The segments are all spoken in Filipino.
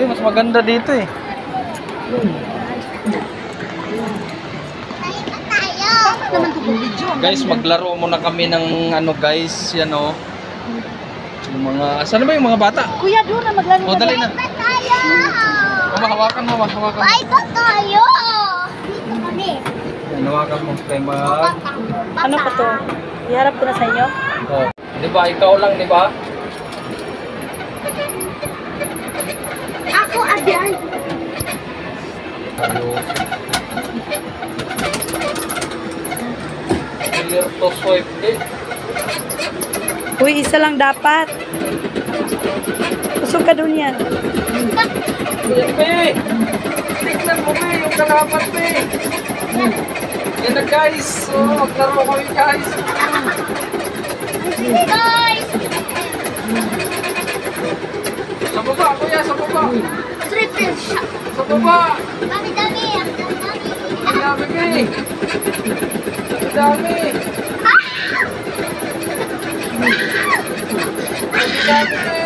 mas maganda dito eh. Guys, maglaro muna kami ng ano guys, yan o. Yung mga, saan ba yung mga bata? Kuya, doon na maglaro. O, dali na. Hawakan mo, hawakan mo. Ay, ba tayo? Dito kami. Yan, hawakan mo. Kaya mag... Ano pa to? Iharap ko na sa inyo? Oh. Di ba, ikaw lang, di ba? Ako, Adan. Clear to swipe din. Uy, isa lang dapat. Pusok ka doon yan. Yan, Pe! Tignan mo, Pe! Yung kalaban, Pe! Yan na, guys! Oh, maglaro kami, guys! Guys! Sa baba, kuya! Sa baba! Triple shot. Sa baba! Dami-dami. Ang dami, Pe! Ang dami! Ang dami, Pe!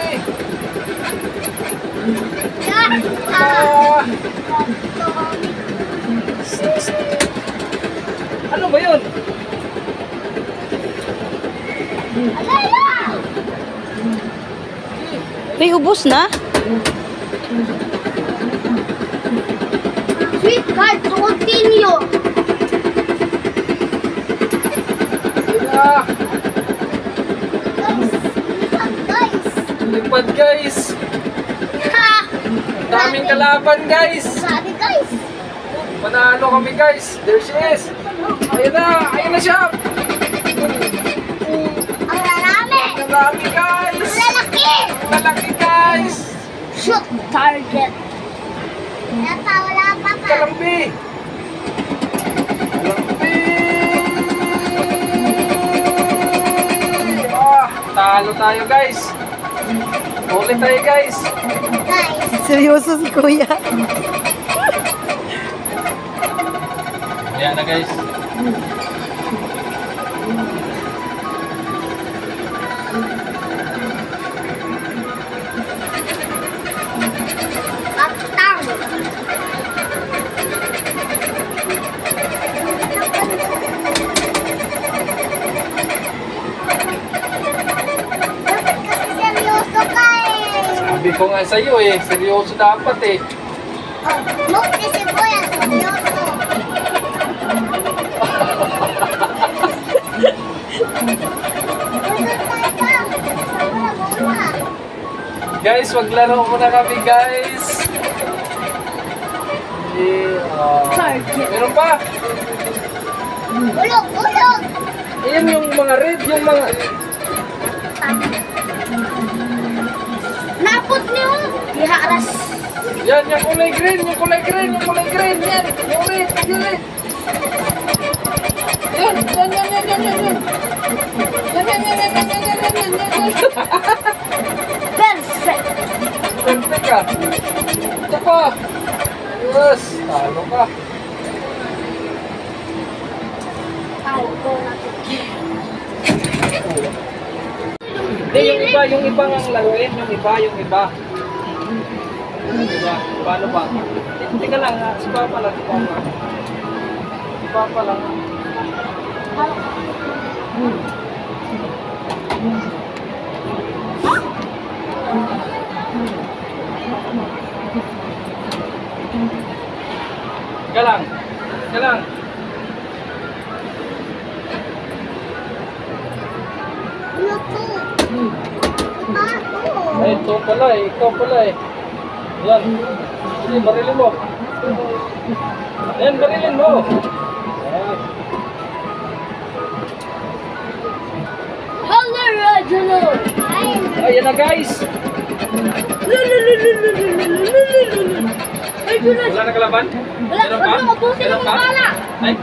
Ah! Ano ba yun? May ubos na? Sweet card to continue. Ah! Guys. Lipad, guys! Ha! Daming kalaban, guys! Sabi guys. Manalo kami, guys! There she is! Ayun na! Ayun na siya! Ang lalami. Ang dami, guys! Lalaki. Lalaki, guys! Shoot target. Nata, wala pa ka. Kalambi! Kalambi! Ah! Talo tayo, guys! Ulit tayo, guys! Guys. Seryoso si Kuya. Ayan na, guys. Atang. Dapat kasi seryoso ka eh. Sabi ko nga sa'yo eh, seryoso dapat eh. Oh, mukti si Kuya, seryoso. Guys, maglaro muna kami, guys. Meron pa? Ulog, ulog. Ayan yung mga red, yung mga... Napot niyo. Iharas. Yan, yung kulay green, yung kulay green, yung kulay green. Yan, yung red, yung red. Yan, yan, yan, yan, yan, yan, yan. Yan, yan, yan, yan, yan, yan, yan, yan, yan, yan. Perfect. Perfect ka. Ito pa. Yes, talo ka. Hindi, yung iba ang laruin, yung iba. Yung iba. Paano ba? Teka lang, si Papa lang, si Papa. Si Papa lang. Teka lang. Teka lang. Ano to? Ako. Ay, ito pala eh. Ikaw pala eh. Yan. Sige, barilin mo. Yan, barilin mo. Yan. Hello, Rajalo. Ayan na, guys. Ay, Julas. Wala na kalaban? Wala, Meron pa? wala, mabusin Meron ang pa? bala. Ay,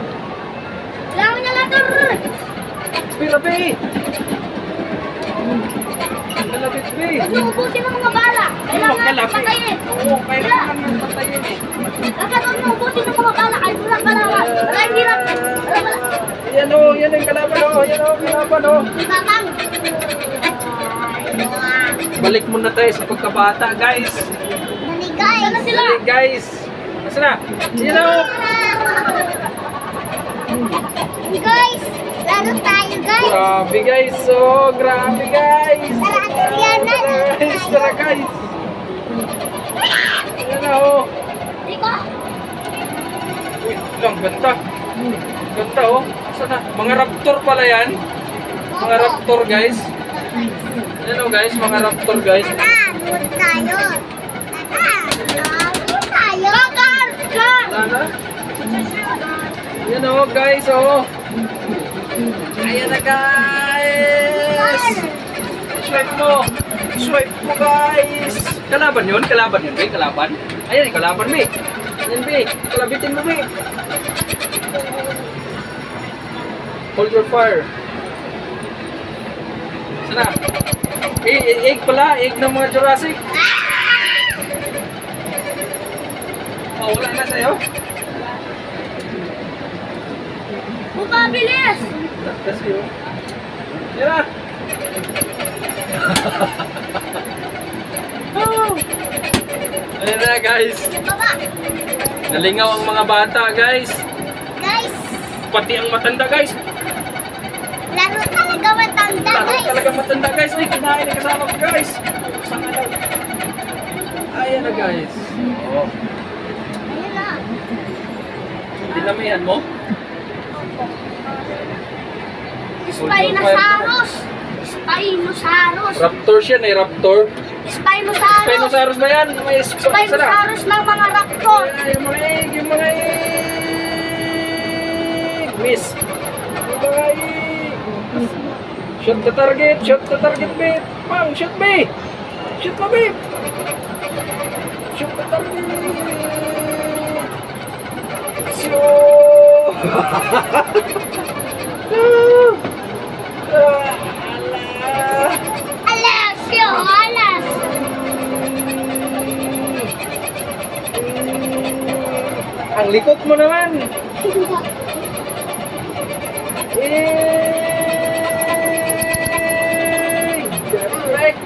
Kailangan niya later. pirapi. Kalapit, be. Huwag niyo ubusin ang mga bala. Kailangan Kalapit. patayin. Oo, kailangan nang patayin eh. Dapat huwag niyo ubusin ang mga bala. Ay, wala kalaban. Wala, hindi lang. Wala. Yan o, yan ang kalaban o. Yan o, kalaban o. Tatang. Balik muna tayo sa pagkabata, guys. Dali, guys. Sana sila. Dali, guys. Nasaan na? Yan na, oh. Guys, laro tayo guys. Grabe, guys. Oh, grabe, guys. Tara, yan na. Guys, tara, guys. Yan na, oh. Iko. Uy, lang, ganda. Ganda, oh. Saan na? Mga raptor pala yan. Mga raptor, guys. Yan, oh, guys. Mga raptor, guys. Tara, laro tayo. Tara, laro tayo. Bakar! Sana? Yan, oh, guys, oh. Ayan na, guys. Swipe mo. Swipe mo, guys. Kalaban yun? Kalaban yun, Be? Kalaban? Ayan, kalaban, Be. Ayan, Be. Kalabitin mo, Be. Hold your fire. Sana? Egg pala. Egg ng mga Jurassic. Oh, wala na sa'yo? Bumabilis! Kasi yun. Yan na. Oh. Ayan na, guys. Baba! Nalingaw ang mga bata, guys. Guys, Pati ang matanda, guys. laro talaga matanda Laro guys. talaga matanda, guys. Ay, kinain na kasama ko, guys. Saan na daw? Ayan na, guys. Oh. Ayun na. Dinamihan mo? Spinosaurus! Spinosaurus! Raptor siya, eh. Raptor. Spinosaurus! Spinosaurus ba yan? May Spinosaurus. Spinosaurus ng mga raptor! Yung mga egg, yung mga egg. Miss. Yung mga egg. Shoot the target, babe. Pang, shoot, babe. Shoot mo, babe. Shoot the target. Shoot. Ala. Alas! Yo! Alas! Ang likot mo naman. Direct.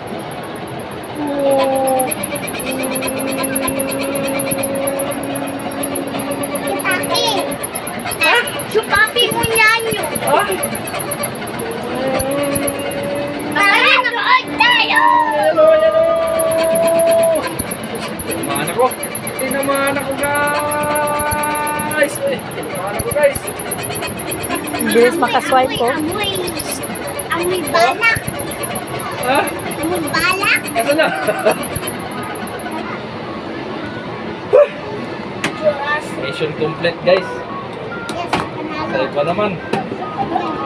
Sutaki! Ha? Sutaki mo yan yun! Ah? Tara! Nanood tayo! Hello, hello. Tinamaan ako. Tinamaan ako, guys. Tinamaan ako, guys. Bilis makaswipe ko. Amoy! Amoy balak! Ha? Amoy balak! Ito na. Jurassic! Mission complete, guys. Yes, panalo! Sa'yo pa naman. Panalo!